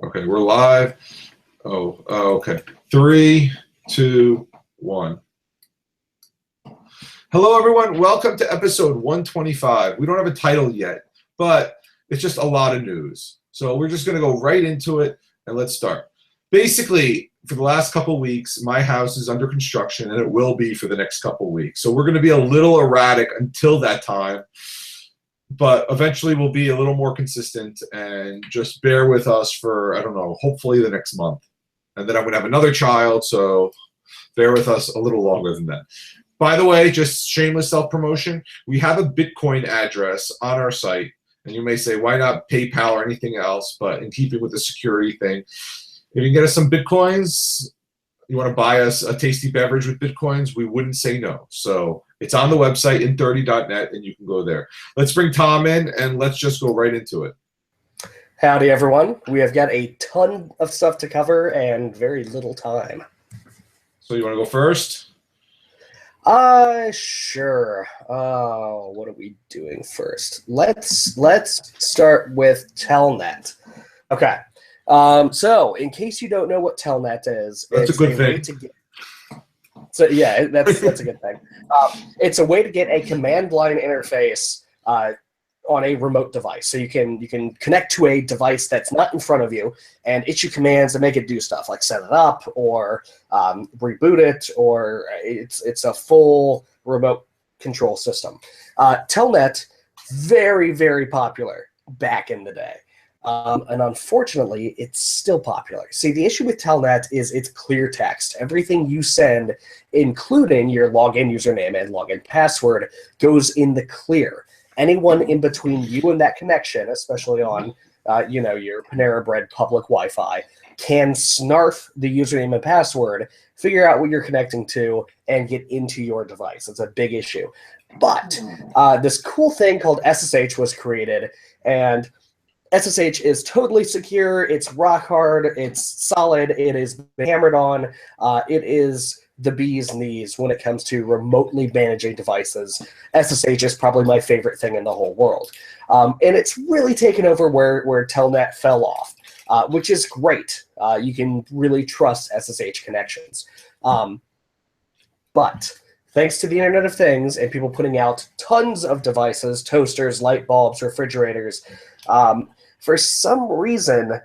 Okay, we're live. Okay. 3, 2, 1. Hello, everyone. Welcome to episode 125. We don't have a title yet, but it's just a lot of news. So we're just going to go right into it, and let's start. Basically, for the last couple of weeks, my house is under construction, and it will be for the next couple of weeks. So we're going to be a little erratic until that time. But eventually we'll be a little more consistent, and just bear with us for, I don't know, hopefully the next month. And then I'm going to have another child, so bear with us a little longer than that. By the way, just shameless self-promotion, we have a Bitcoin address on our site. And you may say, why not PayPal or anything else? But in keeping with the security thing, if you can get us some Bitcoins, you want to buy us a tasty beverage with Bitcoins, we wouldn't say no. So it's on the website, in30.net, and you can go there. Let's bring Tom in, and let's just go right into it. Howdy, everyone. We have got a ton of stuff to cover and very little time. So you want to go first? Sure. What are we doing first? Let's start with Telnet. Okay. So in case you don't know what Telnet is, that's it's a good thing. So yeah, that's a good thing. It's a way to get a command line interface on a remote device. So you can connect to a device that's not in front of you and issue commands to make it do stuff like set it up or reboot it, or it's a full remote control system. Telnet, very, very popular back in the day. And unfortunately, it's still popular. See, the issue with Telnet is it's clear text. Everything you send, including your login username and login password, goes in the clear. Anyone in between you and that connection, especially on your Panera Bread public Wi-Fi, can snarf the username and password, figure out what you're connecting to, and get into your device. It's a big issue. But this cool thing called SSH was created, and SSH is totally secure. It's rock hard. It's solid. It is hammered on. It is the bee's knees when it comes to remotely managing devices. SSH is probably my favorite thing in the whole world. And it's really taken over where Telnet fell off, which is great. You can really trust SSH connections. But thanks to the Internet of Things and people putting out tons of devices, toasters, light bulbs, refrigerators, for some reason,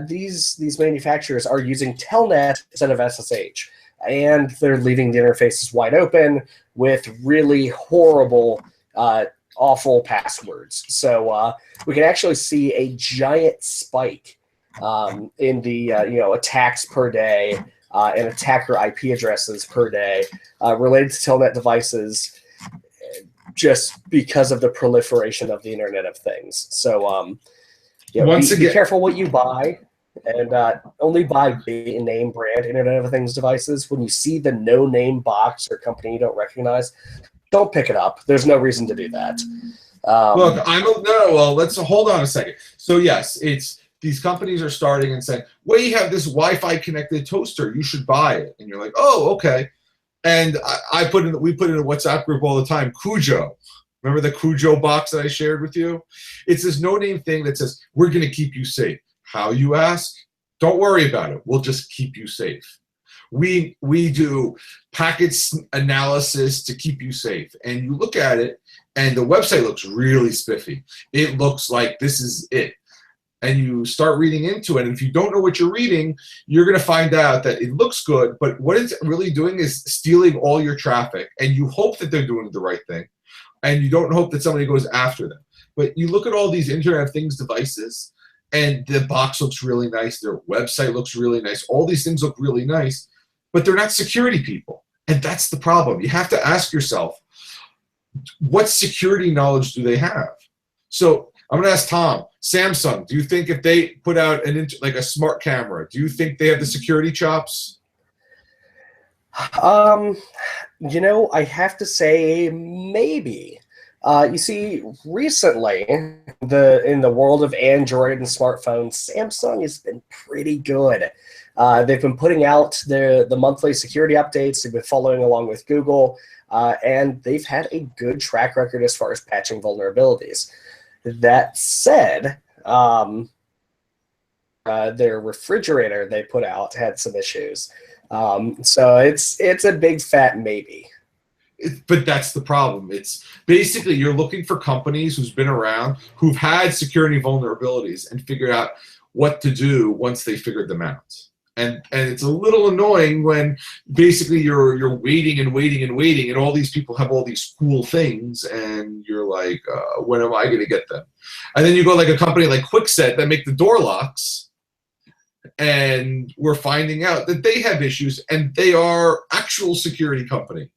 these manufacturers are using Telnet instead of SSH. And they're leaving the interfaces wide open with really horrible, awful passwords. So we can actually see a giant spike in the attacks per day and attacker IP addresses per day related to Telnet devices, just because of the proliferation of the Internet of Things. So be careful what you buy. And only buy big name brand Internet of Things devices. When you see the no-name box or company you don't recognize, don't pick it up. There's no reason to do that. Look, let's hold on a second. So yes, it's these companies are starting and saying, well, you have this Wi-Fi connected toaster, you should buy it. And you're like, oh, okay. And we put in a WhatsApp group all the time, Cujo. Remember the Cujo box that I shared with you? It's this no-name thing that says, we're going to keep you safe. How, you ask? Don't worry about it. We'll just keep you safe. We do packet analysis to keep you safe. And you look at it, and the website looks really spiffy. It looks like this is it. And you start reading into it, and if you don't know what you're reading, you're going to find out that it looks good, but what it's really doing is stealing all your traffic, and you hope that they're doing the right thing, and you don't hope that somebody goes after them. But you look at all these Internet of Things devices, and the box looks really nice, their website looks really nice, all these things look really nice, but they're not security people. And that's the problem. You have to ask yourself, what security knowledge do they have? So I'm going to ask Tom, Samsung, do you think if they put out like a smart camera, do you think they have the security chops? I have to say maybe. You see, recently, in the world of Android and smartphones, Samsung has been pretty good. They've been putting out the monthly security updates. They've been following along with Google, and they've had a good track record as far as patching vulnerabilities. That said, their refrigerator they put out had some issues. So it's a big fat maybe. But that's the problem. It's basically you're looking for companies who's been around, who've had security vulnerabilities and figured out what to do once they figured them out. And it's a little annoying when basically you're waiting and waiting and waiting, and all these people have all these cool things, and you're like, when am I going to get them? And then you go like a company like Kwikset that make the door locks, and we're finding out that they have issues, and they are actual security company.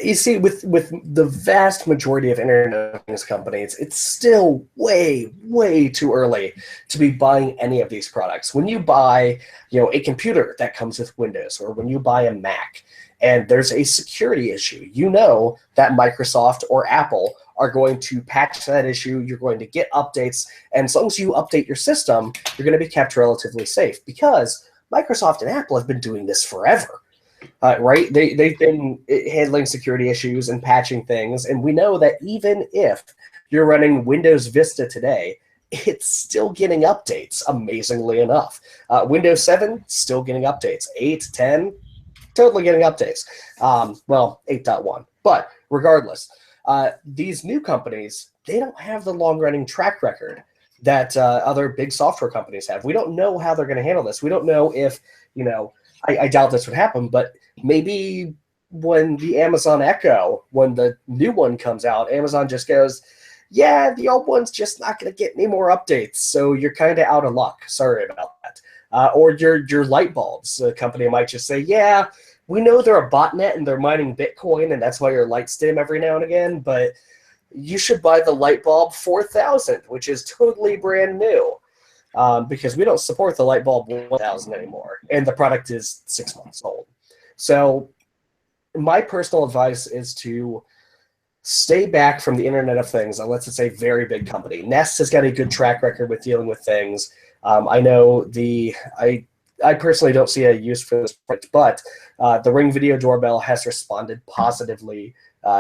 You see, with the vast majority of Internet of Things companies, it's still way, way too early to be buying any of these products. When you buy, a computer that comes with Windows, or when you buy a Mac, and there's a security issue, you know that Microsoft or Apple are going to patch that issue. You're going to get updates, and as long as you update your system, you're going to be kept relatively safe, because Microsoft and Apple have been doing this forever. Right? They've been handling security issues and patching things, and we know that even if you're running Windows Vista today, it's still getting updates, amazingly enough. Windows 7, still getting updates. 8, 10, totally getting updates. Well, 8.1. But regardless, these new companies, they don't have the long-running track record that other big software companies have. We don't know how they're going to handle this. We don't know if, I doubt this would happen, but maybe when the Amazon Echo, when the new one comes out, Amazon just goes, yeah, the old one's just not going to get any more updates, so you're kind of out of luck. Sorry about that. Or your light bulbs. The company might just say, yeah, we know they're a botnet and they're mining Bitcoin, and that's why your lights dim every now and again, but you should buy the light bulb 4000, which is totally brand new. Because we don't support the light bulb 1000 anymore, and the product is 6 months old. So my personal advice is to stay back from the Internet of Things, unless it's a very big company. Nest has got a good track record with dealing with things. I know I personally don't see a use for this product, but the Ring Video Doorbell has responded positively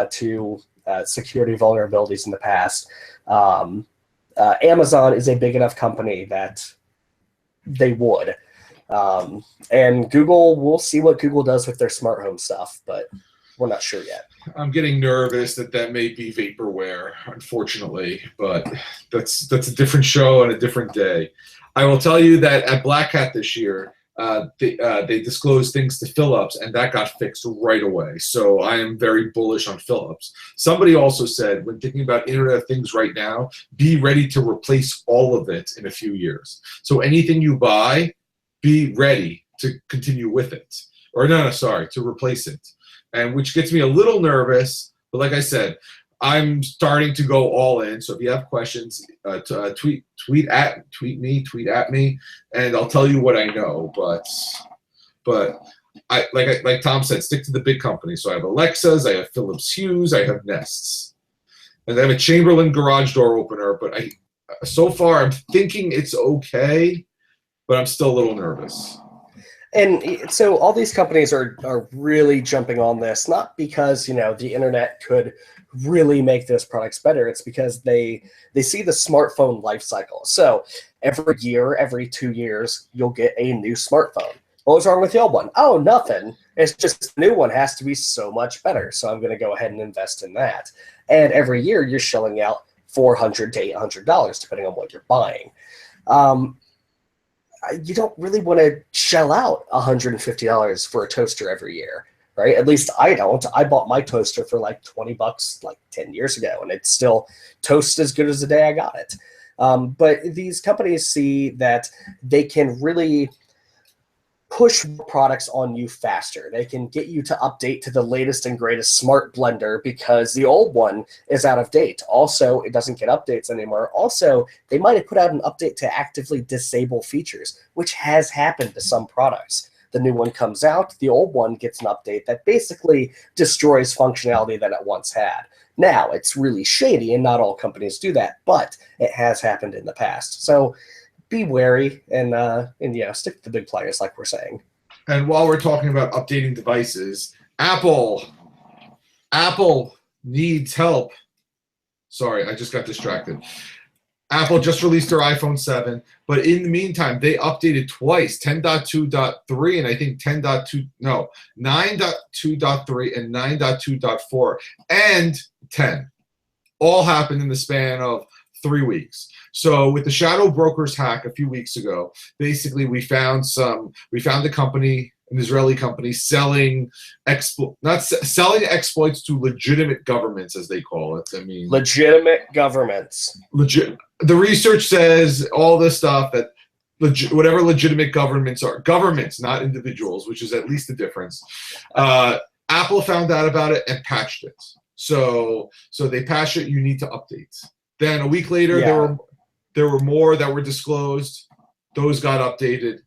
to security vulnerabilities in the past. Amazon is a big enough company that they would. And Google, we'll see what Google does with their smart home stuff, but we're not sure yet. I'm getting nervous that may be vaporware, unfortunately, but that's a different show and a different day. I will tell you that at Black Hat this year, they disclosed things to Philips, and that got fixed right away. So I am very bullish on Philips. Somebody also said, when thinking about Internet of Things right now, be ready to replace all of it in a few years. So anything you buy, be ready to continue with it. Or to replace it. And which gets me a little nervous, but like I said, I'm starting to go all in. So if you have questions, tweet at me, and I'll tell you what I know. But I like Tom said, stick to the big companies. So I have Alexas, I have Philips Hues, I have Nests, and I have a Chamberlain garage door opener. But so far I'm thinking it's okay, but I'm still a little nervous. And so all these companies are really jumping on this, not because, the internet could really make those products better. It's because they see the smartphone life cycle. So every year, every 2 years, you'll get a new smartphone. What was wrong with the old one? Oh, nothing. It's just the new one has to be so much better. So I'm going to go ahead and invest in that. And every year you're shelling out $400 to $800, depending on what you're buying. You don't really want to shell out $150 for a toaster every year, right? At least I don't. I bought my toaster for like $20 like 10 years ago, and it's still toast as good as the day I got it. But these companies see that they can really push products on you faster. They can get you to update to the latest and greatest smart blender because the old one is out of date. Also, it doesn't get updates anymore. Also, they might have put out an update to actively disable features, which has happened to some products. The new one comes out, the old one gets an update that basically destroys functionality that it once had. Now, it's really shady, and not all companies do that, but it has happened in the past. So be wary and stick to the big players, like we're saying. And while we're talking about updating devices, Apple needs help. Sorry, I just got distracted. Apple just released their iPhone 7, but in the meantime, they updated twice, 10.2.3 and I think 9.2.3 and 9.2.4 and 10. All happened in the span of 3 weeks. So with the Shadow Brokers hack a few weeks ago, basically we found a company, an Israeli company, selling exploits to legitimate governments, as they call it. I mean, legitimate governments. The research says all this stuff that whatever legitimate governments are, governments, not individuals, which is at least the difference. Apple found out about it and patched it. So they patched it. You need to update. Then a week later, there were more that were disclosed. Those got updated.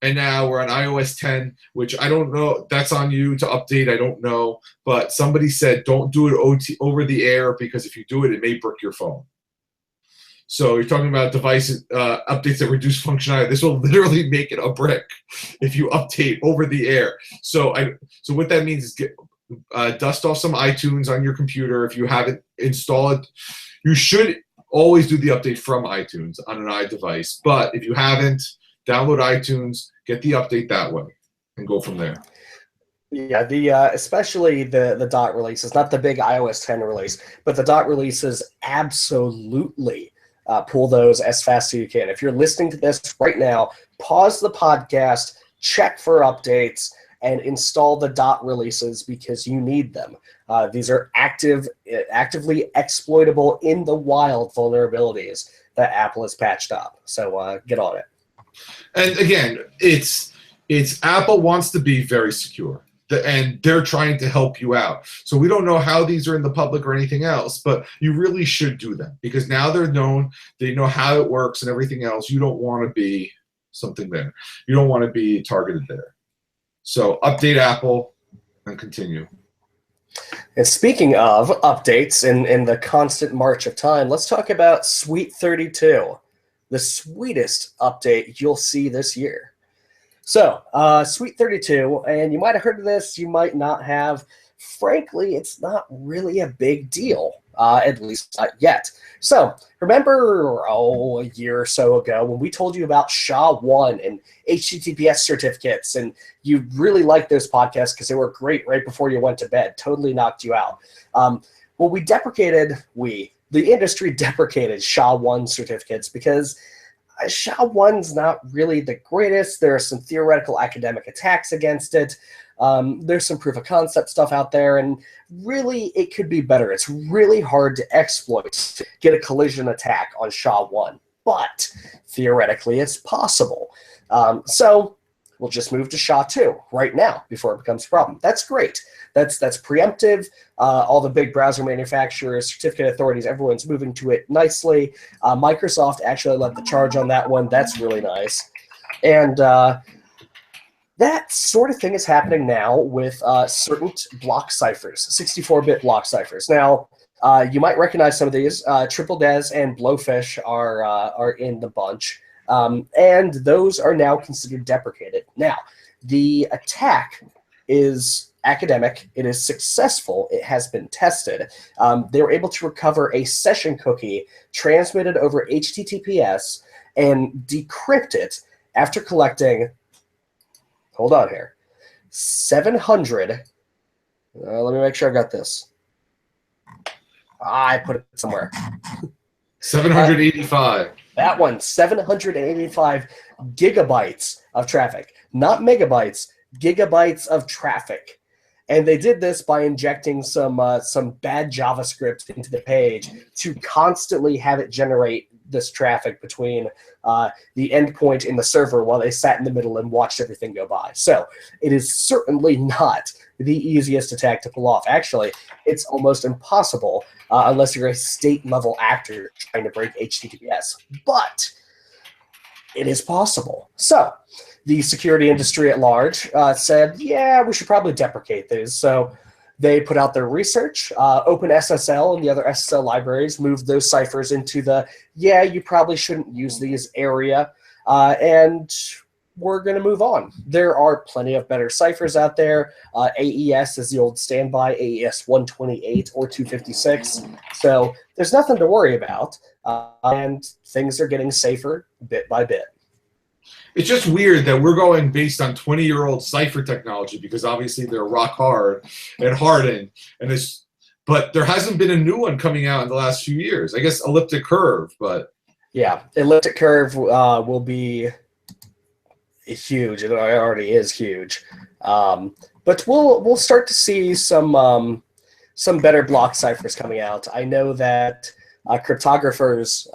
And now we're on iOS 10, which I don't know. That's on you to update. I don't know. But somebody said don't do it over the air because if you do it, it may brick your phone. So you're talking about device updates that reduce functionality. This will literally make it a brick if you update over the air. So what that means is dust off some iTunes on your computer. If you haven't installed it, you should always do the update from iTunes on an iDevice. But if you haven't, download iTunes, get the update that way, and go from there. Yeah, especially the dot releases, not the big iOS 10 release, but the dot releases absolutely pull those as fast as you can. If you're listening to this right now, pause the podcast, check for updates, and install the dot releases because you need them. These are actively exploitable in the wild vulnerabilities that Apple has patched up. So get on it. And again, it's Apple wants to be very secure, and they're trying to help you out. So we don't know how these are in the public or anything else, but you really should do them because now they're known, they know how it works and everything else. You don't want to be something there. You don't want to be targeted there. So update Apple and continue. And speaking of updates in the constant march of time, let's talk about Suite 32. The sweetest update you'll see this year. So, Suite 32, and you might have heard of this, you might not have. Frankly, it's not really a big deal, at least not yet. So, remember, a year or so ago when we told you about SHA-1 and HTTPS certificates, and you really liked those podcasts because they were great right before you went to bed, totally knocked you out. Well, the industry deprecated SHA-1 certificates because SHA-1's not really the greatest. There are some theoretical academic attacks against it. There's some proof of concept stuff out there, and really it could be better. It's really hard to exploit, get a collision attack on SHA-1, but theoretically it's possible. So we'll just move to SHA-2 right now before it becomes a problem. That's great. That's preemptive. All the big browser manufacturers, certificate authorities, everyone's moving to it nicely. Microsoft actually led the charge on that one. That's really nice. And that sort of thing is happening now with certain block ciphers, 64-bit block ciphers. Now, you might recognize some of these. Triple Des and Blowfish are in the bunch. And those are now considered deprecated. Now, the attack is academic. It is successful. It has been tested. They were able to recover a session cookie transmitted over HTTPS and decrypt it after collecting, hold on here, 700. Let me make sure I've got this. I put it somewhere. 785. That one, 785 gigabytes of traffic. Not megabytes, gigabytes of traffic. And they did this by injecting some bad JavaScript into the page to constantly have it generate this traffic between the endpoint and the server while they sat in the middle and watched everything go by. So it is certainly not the easiest attack to pull off. Actually, it's almost impossible unless you're a state-level actor trying to break HTTPS. But it is possible. So the security industry at large said, yeah, we should probably deprecate these. So they put out their research. OpenSSL and the other SSL libraries moved those ciphers into the, yeah, you probably shouldn't use these area. And we're going to move on. There are plenty of better ciphers out there. AES is the old standby, AES 128 or 256. So there's nothing to worry about. and things are getting safer bit by bit. It's just weird that we're going based on 20-year-old cipher technology because obviously they're rock hard and hardened, but there hasn't been a new one coming out in the last few years. I guess elliptic curve, but yeah, elliptic curve will be huge. It already is huge, but we'll start to see some better block ciphers coming out. I know that cryptographers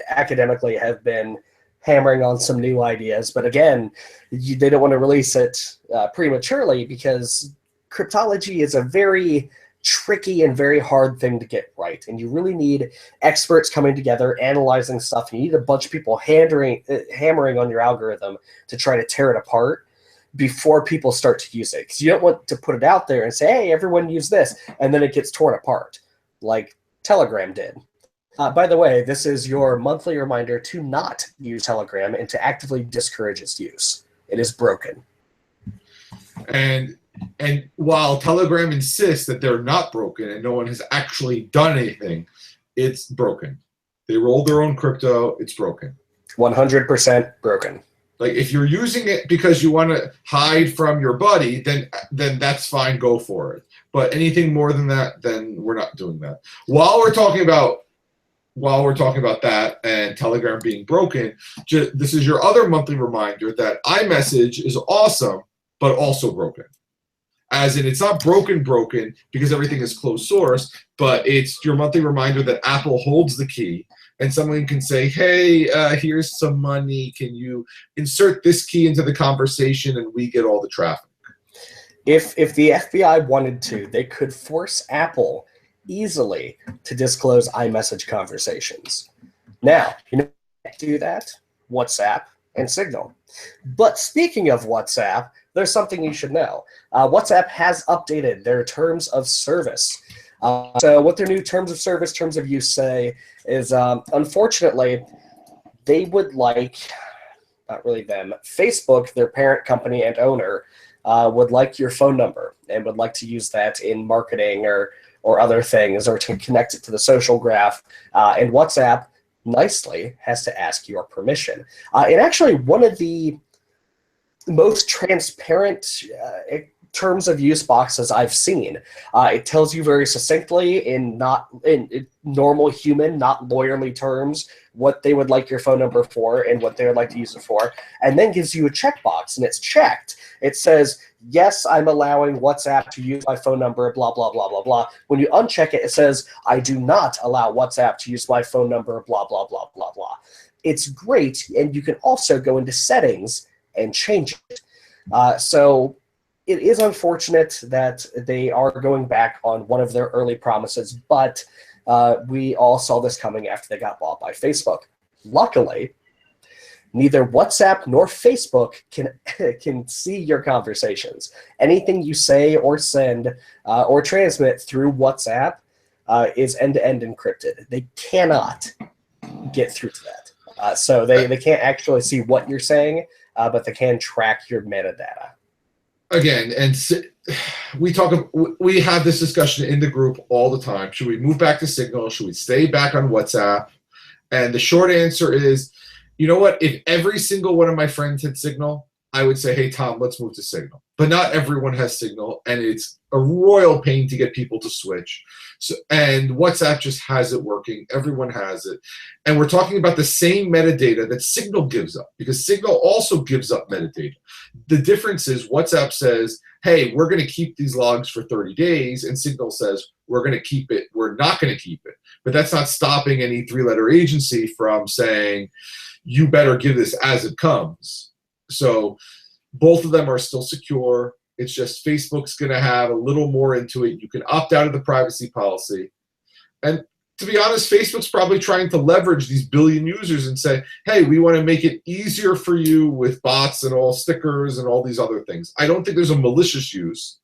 academically have been hammering on some new ideas, but again, they don't want to release it prematurely because cryptology is a very tricky and very hard thing to get right, and you really need experts coming together, analyzing stuff. You need a bunch of people hammering on your algorithm to try to tear it apart before people start to use it, because you don't want to put it out there and say, hey, everyone use this, and then it gets torn apart like Telegram did. By the way, this is your monthly reminder to not use Telegram and to actively discourage its use. It is broken. And while Telegram insists that they're not broken and no one has actually done anything, it's broken. They rolled their own crypto. It's broken. 100% broken. Like, if you're using it because you want to hide from your buddy, then that's fine. Go for it. But anything more than that, then we're not doing that. While we're talking about that and Telegram being broken, this is your other monthly reminder that iMessage is awesome, but also broken. As in, it's not broken because everything is closed source, but it's your monthly reminder that Apple holds the key, and someone can say, hey, here's some money. Can you insert this key into the conversation, and we get all the traffic? If the FBI wanted to, they could force Apple easily to disclose iMessage conversations. Now, you know how to do that? WhatsApp and Signal. But speaking of WhatsApp, there's something you should know. WhatsApp has updated their terms of service. So what their new terms of service, terms of use say is, unfortunately, they would like, not really them, Facebook, their parent company and owner, would like your phone number and would like to use that in marketing or other things, or to connect it to the social graph. And WhatsApp nicely has to ask your permission. And actually, one of the most transparent terms of use boxes I've seen. It tells you very succinctly in normal human, not lawyerly terms, what they would like your phone number for and what they would like to use it for, and then gives you a checkbox, and it's checked. It says, yes, I'm allowing WhatsApp to use my phone number, blah, blah, blah, blah, blah. When you uncheck it, it says, I do not allow WhatsApp to use my phone number, blah, blah, blah, blah, blah. It's great, and you can also go into settings and change it. So it is unfortunate that they are going back on one of their early promises, but we all saw this coming after they got bought by Facebook. Luckily, neither WhatsApp nor Facebook can see your conversations. Anything you say or send or transmit through WhatsApp is end-to-end encrypted. They cannot get through to that. So they can't actually see what you're saying, but they can track your metadata. Again, and we have this discussion in the group all the time. Should we move back to Signal? Should we stay back on WhatsApp? And the short answer is, you know what? If every single one of my friends had Signal, I would say, hey, Tom, let's move to Signal. But not everyone has Signal, and it's a royal pain to get people to switch. So, and WhatsApp just has it working. Everyone has it. And we're talking about the same metadata that Signal gives up, because Signal also gives up metadata. The difference is WhatsApp says, hey, we're going to keep these logs for 30 days, and Signal says, we're going to keep it. We're not going to keep it. But that's not stopping any three-letter agency from saying, you better give this as it comes. So both of them are still secure. It's just Facebook's going to have a little more into it. You can opt out of the privacy policy. And to be honest, Facebook's probably trying to leverage these billion users and say, hey, we want to make it easier for you with bots and all stickers and all these other things. I don't think there's a malicious use.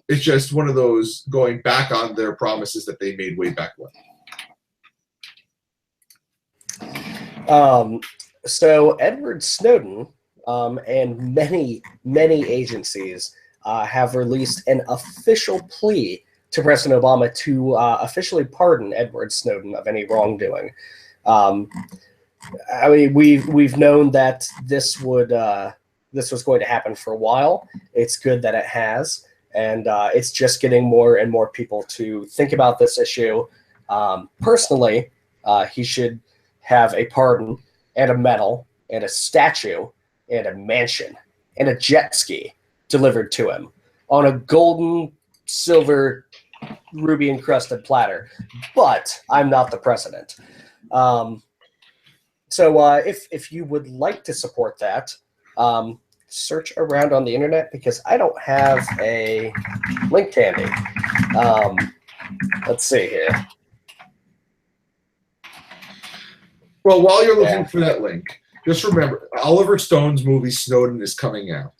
It's just one of those going back on their promises that they made way back when. So Edward Snowden and many agencies have released an official plea to President Obama to officially pardon Edward Snowden of any wrongdoing. I mean, we've known that this was going to happen for a while. It's good that it has, and it's just getting more and more people to think about this issue. Personally, he should have a pardon and a medal and a statue and a mansion and a jet ski delivered to him on a golden, silver, ruby encrusted platter. But I'm not the president. So if you would like to support that, search around on the internet, because I don't have a link handy. Let's see here. Well, while you're looking for that link, just remember Oliver Stone's movie Snowden is coming out.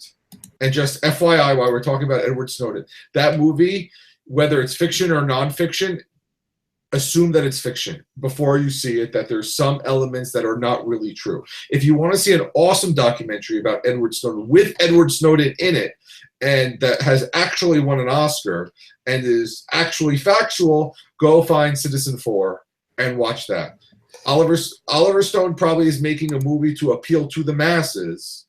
And just FYI, while we're talking about Edward Snowden, that movie, whether it's fiction or nonfiction, assume that it's fiction before you see it, that there's some elements that are not really true. If you want to see an awesome documentary about Edward Snowden with Edward Snowden in it, and that has actually won an Oscar and is actually factual, go find Citizen4 and watch that. Oliver Stone probably is making a movie to appeal to the masses,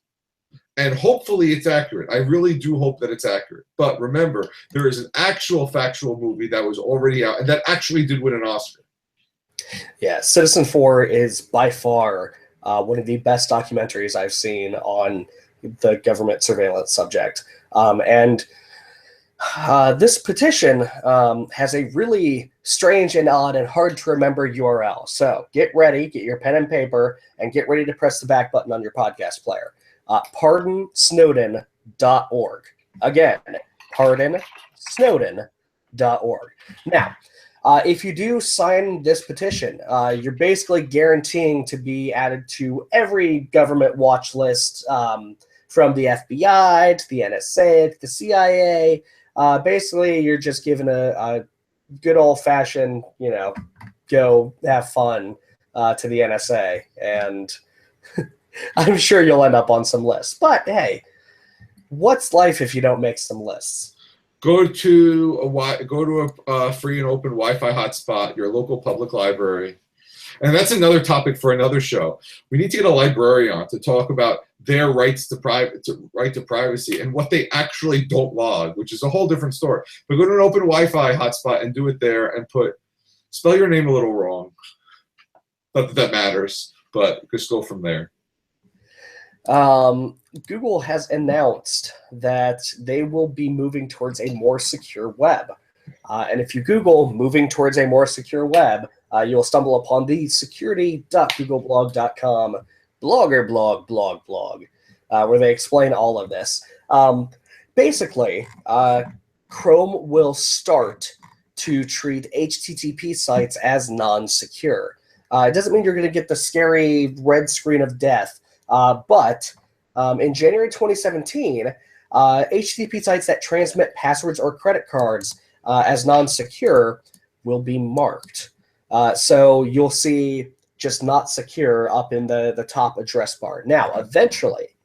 and hopefully it's accurate. I really do hope that it's accurate. But remember, there is an actual factual movie that was already out and that actually did win an Oscar. Yeah, Citizen4 is by far one of the best documentaries I've seen on the government surveillance subject. And this petition has a really strange and odd and hard to remember URL. So get ready, get your pen and paper, and get ready to press the back button on your podcast player. PardonSnowden.org. Again, PardonSnowden.org. Now, if you do sign this petition, you're basically guaranteeing to be added to every government watch list, from the FBI to the NSA to the CIA. Basically, you're just given a good old-fashioned, go have fun to the NSA, and I'm sure you'll end up on some lists. But hey, what's life if you don't make some lists? Go to a free and open Wi-Fi hotspot, your local public library. And that's another topic for another show. We need to get a librarian on to talk about their right to privacy and what they actually don't log, which is a whole different story. But go to an open Wi-Fi hotspot and do it there, and spell your name a little wrong. Not that matters, but just go from there. Google has announced that they will be moving towards a more secure web. And if you Google moving towards a more secure web, you'll stumble upon the security.googleblog.com blog, where they explain all of this. Basically, Chrome will start to treat HTTP sites as non-secure. It doesn't mean you're going to get the scary red screen of death, but in January 2017, HTTP sites that transmit passwords or credit cards as non-secure will be marked. So you'll see just not secure up in the top address bar. Now, eventually,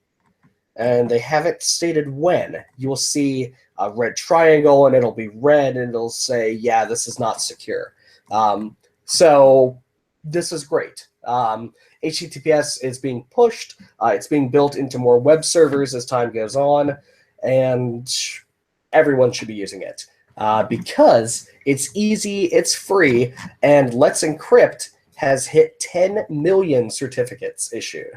and they haven't stated when, you'll see a red triangle, and it'll be red, and it'll say, yeah, this is not secure. So this is great. HTTPS is being pushed. It's being built into more web servers as time goes on, and everyone should be using it because it's easy, it's free, and Let's Encrypt has hit 10 million certificates issued.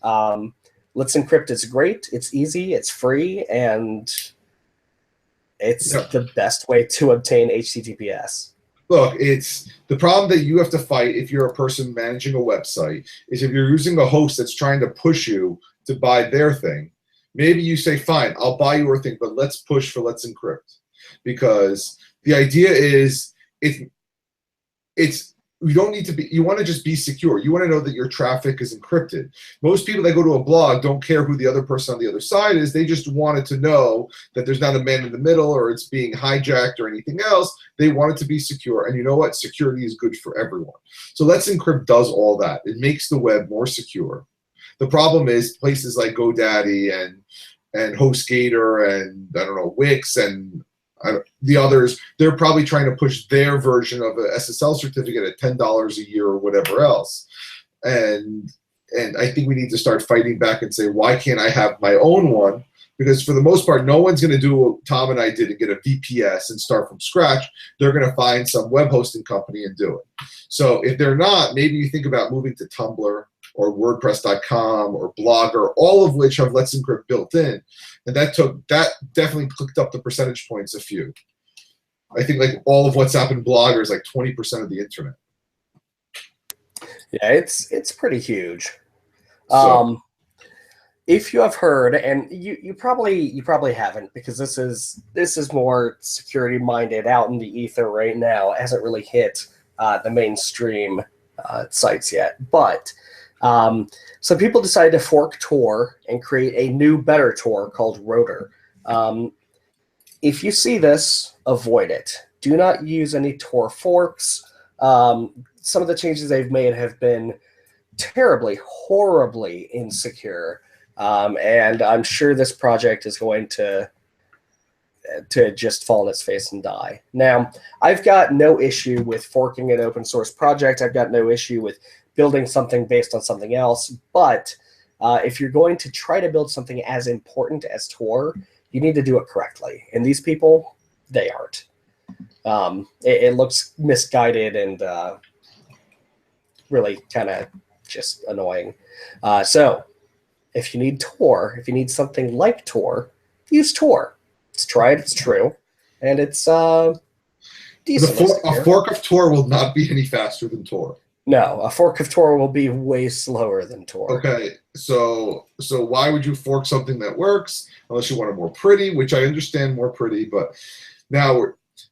Let's Encrypt is great, it's easy, it's free, and it's the best way to obtain HTTPS. Look, it's the problem that you have to fight if you're a person managing a website is if you're using a host that's trying to push you to buy their thing. Maybe you say, fine, I'll buy your thing, but let's push for Let's Encrypt. Because the idea is you don't need to be, you want to just be secure. You want to know that your traffic is encrypted. Most people that go to a blog don't care who the other person on the other side is. They just wanted to know that there's not a man in the middle or it's being hijacked or anything else. They want it to be secure. And you know what? Security is good for everyone. So Let's Encrypt does all that. It makes the web more secure. The problem is places like GoDaddy and HostGator and I don't know, Wix and the others, they're probably trying to push their version of an SSL certificate at $10 a year or whatever else. And I think we need to start fighting back and say, why can't I have my own one? Because for the most part, no one's going to do what Tom and I did and get a VPS and start from scratch. They're going to find some web hosting company and do it. So if they're not, maybe you think about moving to Tumblr or WordPress.com or Blogger, all of which have Let's Encrypt built in. And that definitely clicked up the percentage points a few. I think like all of WhatsApp and Blogger is like 20% of the internet. Yeah, it's pretty huge. So, if you have heard, and you probably haven't, because this is more security minded out in the ether right now. It hasn't really hit the mainstream sites yet, but some people decided to fork Tor and create a new, better Tor called Rotor. If you see this, avoid it. Do not use any Tor forks. Some of the changes they've made have been terribly, horribly insecure. And I'm sure this project is going to just fall on its face and die. Now, I've got no issue with forking an open source project. I've got no issue with building something based on something else. But if you're going to try to build something as important as Tor, you need to do it correctly. And these people, they aren't. It looks misguided and really kind of just annoying. So if you need Tor, if you need something like Tor, use Tor. It's tried, it's true, and it's decent. A fork of Tor will not be any faster than Tor. No, a fork of Tor will be way slower than Tor. Okay, so why would you fork something that works unless you want it more pretty, which I understand more pretty, but now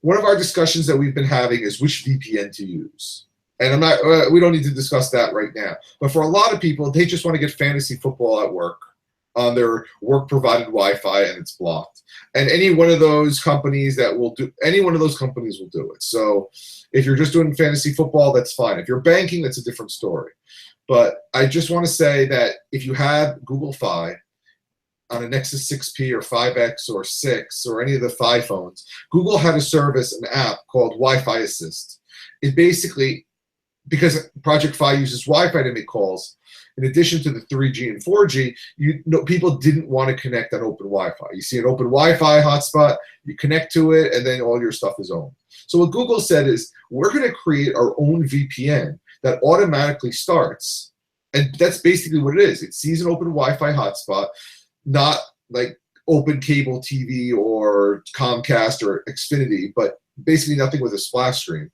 one of our discussions that we've been having is which VPN to use. And we don't need to discuss that right now. But for a lot of people, they just want to get fantasy football at work on their work-provided Wi-Fi, and it's blocked. And any one of those companies will do it. So if you're just doing fantasy football, that's fine. If you're banking, that's a different story. But I just want to say that if you have Google Fi on a Nexus 6P or 5X or 6 or any of the Fi phones, Google had a service, an app called Wi-Fi Assist. It basically, because Project Fi uses Wi-Fi to make calls, in addition to the 3G and 4G, people didn't want to connect on open Wi-Fi. You see an open Wi-Fi hotspot, you connect to it, and then all your stuff is owned. So what Google said is, we're going to create our own VPN that automatically starts. And that's basically what it is. It sees an open Wi-Fi hotspot, not like open cable TV or Comcast or Xfinity, but basically nothing with a splash screen.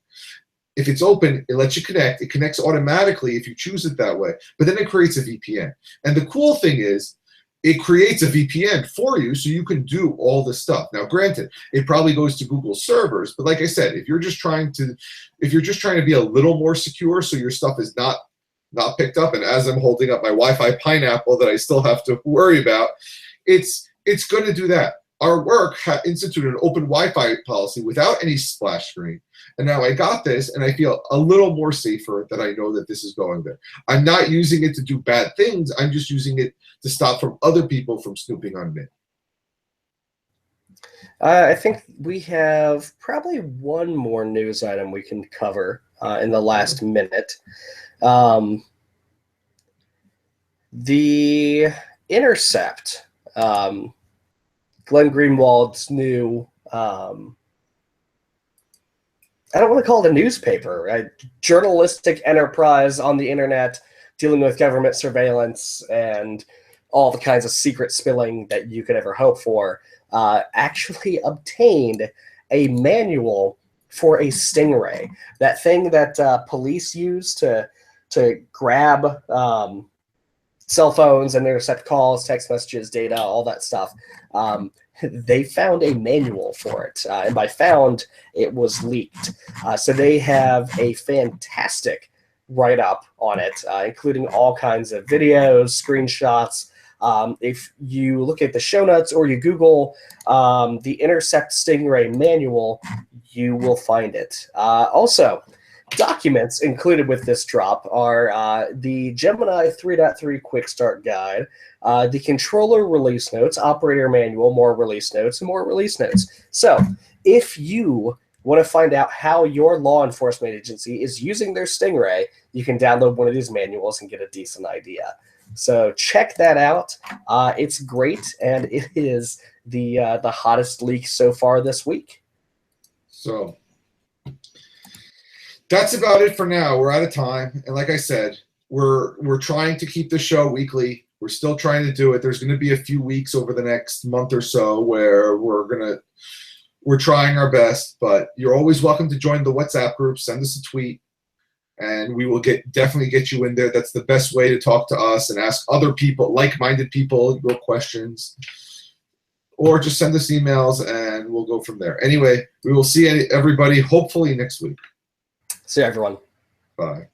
If it's open, it lets you connect. It connects automatically if you choose it that way, but then it creates a VPN. And the cool thing is, it creates a VPN for you so you can do all this stuff. Now, granted, it probably goes to Google servers, but like I said, if you're just trying to be a little more secure so your stuff is not picked up, and as I'm holding up my Wi-Fi pineapple that I still have to worry about, it's going to do that. Our work instituted an open Wi-Fi policy without any splash screen. And now I got this, and I feel a little more safer that I know that this is going there. I'm not using it to do bad things. I'm just using it to stop from other people from snooping on me. I think we have probably one more news item we can cover in the last minute. The Intercept, Glenn Greenwald's new, I don't want to call it a newspaper, a journalistic enterprise on the internet dealing with government surveillance and all the kinds of secret spilling that you could ever hope for, actually obtained a manual for a Stingray, that thing that police use to grab cell phones and intercept calls, text messages, data, all that stuff. They found a manual for it, and by found, it was leaked. So they have a fantastic write-up on it, including all kinds of videos, screenshots. If you look at the show notes or you Google the Intercept Stingray manual, you will find it. Also, documents included with this drop are the Gemini 3.3 Quick Start Guide, the controller release notes, operator manual, more release notes, and more release notes. So if you want to find out how your law enforcement agency is using their Stingray, you can download one of these manuals and get a decent idea. So check that out. It's great, and it is the hottest leak so far this week. So that's about it for now. We're out of time, and like I said, we're trying to keep the show weekly. We're still trying to do it. There's going to be a few weeks over the next month or so where we're trying our best, but you're always welcome to join the WhatsApp group. Send us a tweet, and we will definitely get you in there. That's the best way to talk to us and ask other people, like-minded people, your questions. Or just send us emails, and we'll go from there. Anyway, we will see everybody hopefully next week. See you, everyone. Bye.